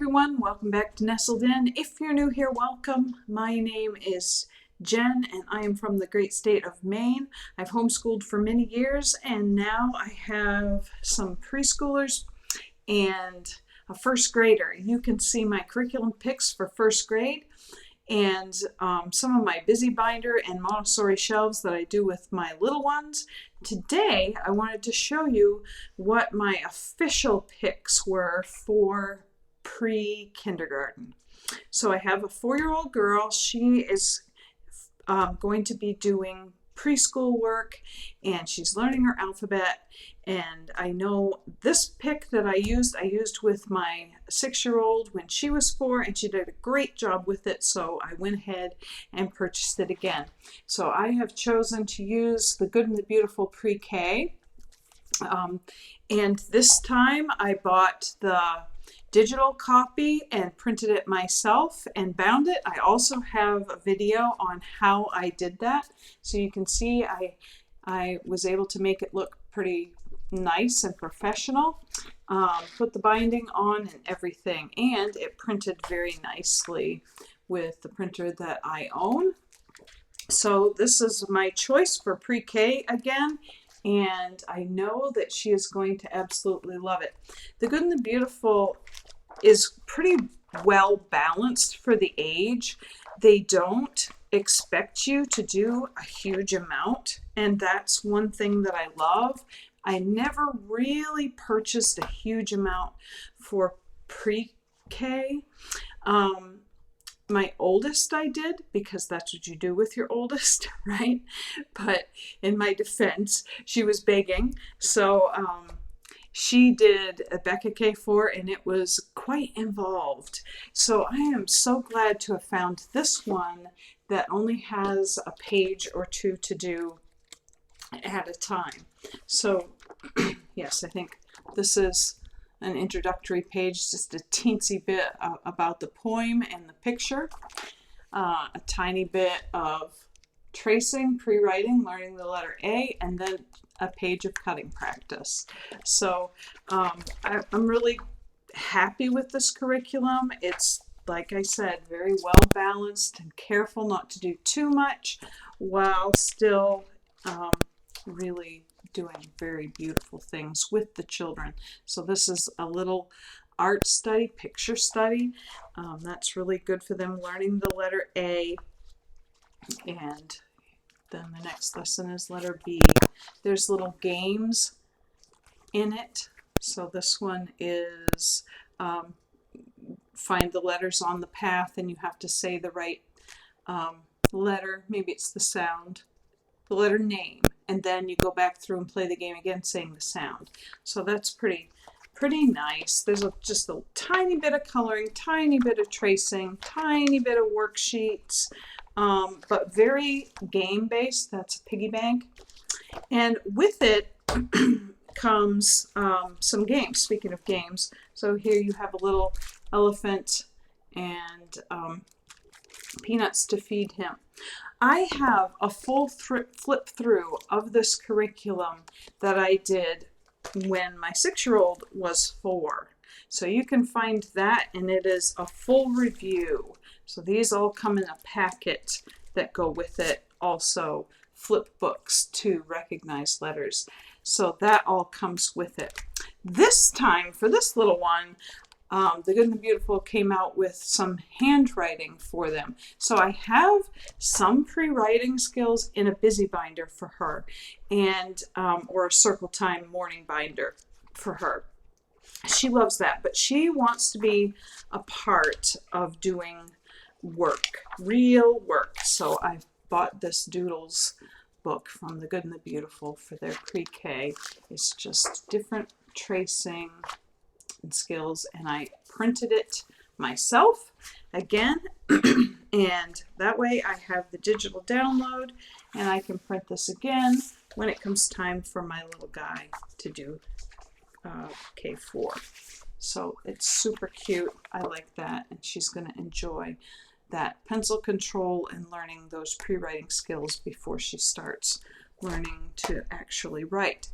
everyone, welcome back to Nestled In. If you're new here, welcome. My name is Jen and I am from the great state of Maine. I've homeschooled for many years and now I have some preschoolers and a first grader. You can see my curriculum pics for first grade and some of my busy binder and Montessori shelves that I do with my little ones. Today I wanted to show you what my official pics were for pre-kindergarten. So I have a 4-year-old girl. She is going to be doing preschool work and she's learning her alphabet, and I know this pic that I used with my 6-year-old when she was 4 and she did a great job with it, so I went ahead and purchased it again. So I have chosen to use the Good and the Beautiful Pre-K, and this time I bought the digital copy and printed it myself and bound it. I also have a video on how I did that, so you can see I was able to make it look pretty nice and professional. Put the binding on and everything, and it printed very nicely with the printer that I own. So this is my choice for pre-K again, and I know that she is going to absolutely love it. The Good and the Beautiful is pretty well balanced for the age. They don't expect you to do a huge amount, and that's one thing that I love. I never really purchased a huge amount for pre-K. My oldest I did, because that's what you do with your oldest, right? But in my defense, she was begging, so she did a Becca K4 and it was quite involved. So I am so glad to have found this one that only has a page or two to do at a time. So yes, I think this is an introductory page, just a teensy bit about the poem and the picture, a tiny bit of tracing, pre-writing, learning the letter A, and then a page of cutting practice. So I'm really happy with this curriculum. It's, like I said, very well balanced and careful not to do too much while still really doing very beautiful things with the children. So this is a little art study, picture study. That's really good for them learning the letter A. And then the next lesson is letter B. There's little games in it. So this one is find the letters on the path and you have to say the right letter. Maybe it's the sound, the letter name, and then you go back through and play the game again saying the sound. So that's pretty nice. There's just a tiny bit of coloring, tiny bit of tracing, tiny bit of worksheets, but very game-based. That's a piggy bank. And with it comes some games. Speaking of games, so here you have a little elephant and peanuts to feed him. I have a full flip through of this curriculum that I did when my 6-year-old was 4. So you can find that, and it is a full review. So these all come in a packet that go with it. Also flip books to recognize letters. So that all comes with it. This time, for this little one, the Good and the Beautiful came out with some handwriting for them. So I have some pre-writing skills in a busy binder for her, and or a circle time morning binder for her. She loves that, but she wants to be a part of doing work, real work. So I bought this doodles book from the Good and the Beautiful for their pre-K. It's just different tracing and skills, and I printed it myself again, and that way I have the digital download and I can print this again when it comes time for my little guy to do K4. So it's super cute. I like that, and she's going to enjoy that pencil control and learning those pre-writing skills before she starts learning to actually write.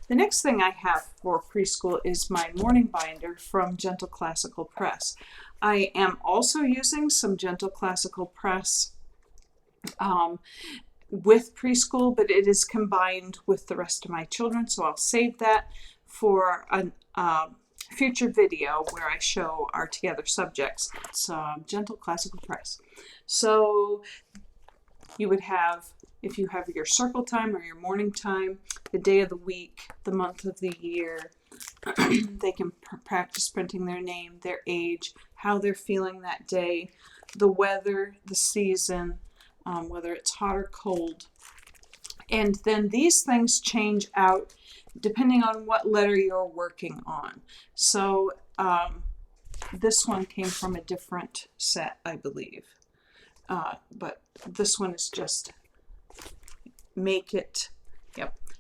The next thing I have for preschool is my morning binder from Gentle Classical Press. I am also using some Gentle Classical Press with preschool, but it is combined with the rest of my children, so I'll save that for a future video where I show our together subjects. It's Gentle Classical Press. So you would have, if you have your circle time or your morning time, the day of the week, the month of the year, they can practice printing their name, their age, how they're feeling that day, the weather, the season, whether it's hot or cold. And then these things change out depending on what letter you're working on. So this one came from a different set, I believe. But this one is just make it,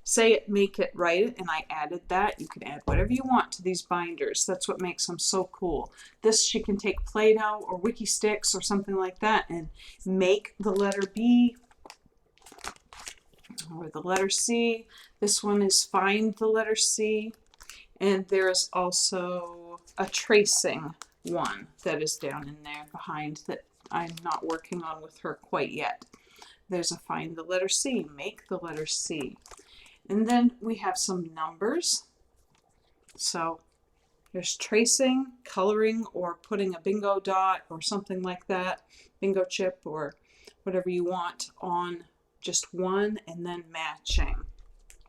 say it, make it, write it, and I added that. You can add whatever you want to these binders. That's what makes them so cool. This, she can take Play-Doh or Wiki Sticks or something like that and make the letter B or the letter C. This one is find the letter C, and there's also a tracing one that is down in there behind that I'm not working on with her quite yet. There's a find the letter C, make the letter C. And then we have some numbers. So there's tracing, coloring, or putting a bingo dot or something like that, bingo chip or whatever you want on just one, and then matching.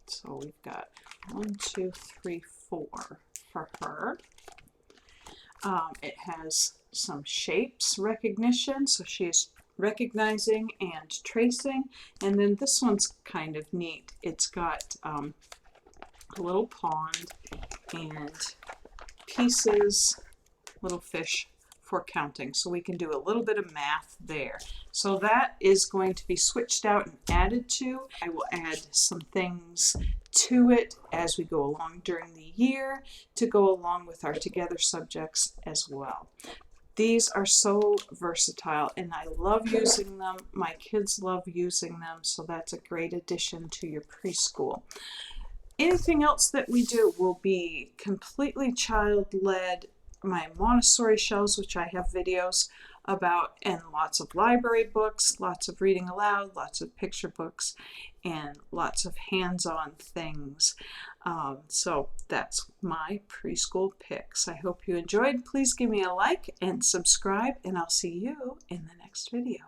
So we've got 1, 2, 3, 4 for her. It has some shapes recognition, so she is recognizing and tracing. And then this one's kind of neat. It's got a little pond and pieces, little fish for counting, so we can do a little bit of math there. So that is going to be switched out and added to. I will add some things to it as we go along during the year to go along with our together subjects as well. These are so versatile and I love using them. My kids love using them, so that's a great addition to your preschool. Anything else that we do will be completely child-led. My Montessori shelves, which I have videos about, and lots of library books, lots of reading aloud, lots of picture books, and lots of hands-on things. So that's my preschool picks. I hope you enjoyed. Please give me a like and subscribe, and I'll see you in the next video.